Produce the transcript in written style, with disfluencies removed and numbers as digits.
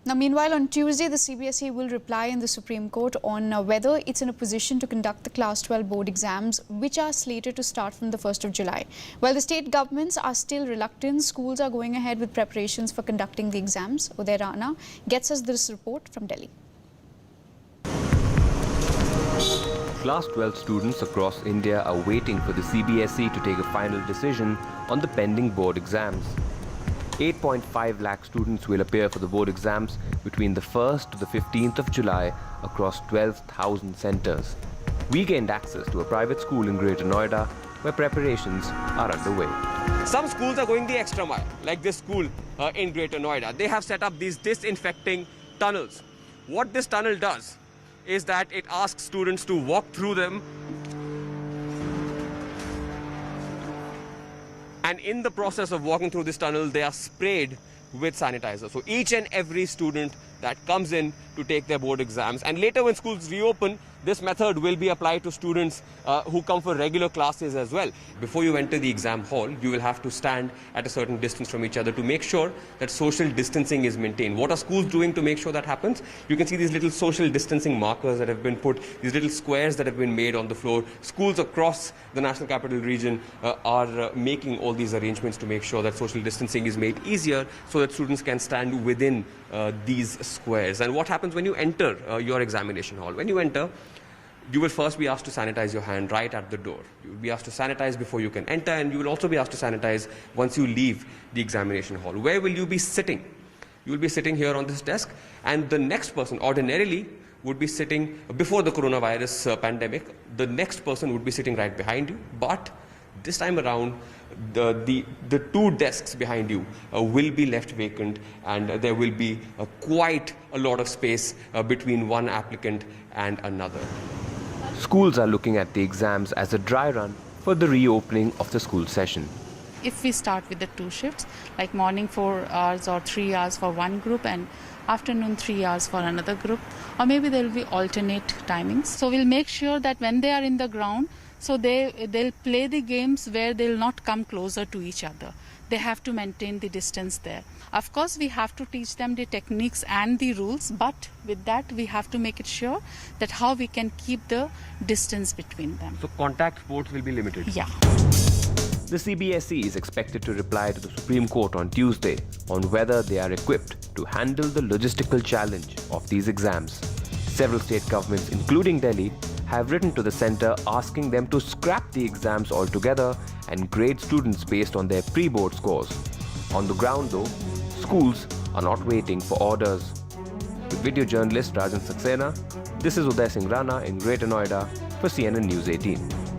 Now, meanwhile, on Tuesday, the CBSE will reply in the Supreme Court on whether it's in a position to conduct the Class 12 board exams, which are slated to start from the 1st of July. While the state governments are still reluctant, schools are going ahead with preparations for conducting the exams. Uday Rana gets us this report from Delhi. Class 12 students across India are waiting for the CBSE to take a final decision on the pending board exams. 8.5 lakh students will appear for the board exams between the 1st to the 15th of July across 12,000 centres. We gained access to a private school in Greater Noida where preparations are underway. Some schools are going the extra mile, like this school in Greater Noida. They have set up these disinfecting tunnels. What this tunnel does is that it asks students to walk through them, and in the process of walking through this tunnel, they are sprayed with sanitizer. So each and every student that comes in to take their board exams, and later when schools reopen, this method will be applied to students who come for regular classes as well. Before you enter the exam hall, you will have to stand at a certain distance from each other to make sure that social distancing is maintained. What are schools doing to make sure that happens? You can see these little social distancing markers that have been put, these little squares that have been made on the floor. Schools across the National Capital Region are making all these arrangements to make sure that social distancing is made easier so that students can stand within these squares. And what happens when you enter your examination hall? When you enter, you will first be asked to sanitize your hand right at the door. You will be asked to sanitize before you can enter, and you will also be asked to sanitize once you leave the examination hall. Where will you be sitting? You will be sitting here on this desk, and the next person ordinarily would be sitting, before the coronavirus pandemic, the next person would be sitting right behind you. But this time around, the two desks behind you will be left vacant, and there will be quite a lot of space between one applicant and another. Schools are looking at the exams as a dry run for the reopening of the school session. If we start with the two shifts, like morning 4 hours or 3 hours for one group and afternoon 3 hours for another group, or maybe there will be alternate timings. So we'll make sure that when they are in the ground, so they'll play the games where they'll not come closer to each other. They have to maintain the distance there. Of course, we have to teach them the techniques and the rules, but with that, we have to make it sure that how we can keep the distance between them. So contact sports will be limited? Yeah. The CBSE is expected to reply to the Supreme Court on Tuesday on whether they are equipped to handle the logistical challenge of these exams. Several state governments, including Delhi, have written to the centre asking them to scrap the exams altogether and grade students based on their pre-board scores. On the ground though, schools are not waiting for orders. With video journalist Rajan Saxena, this is Uday Singh Rana in Greater Noida for CNN News 18.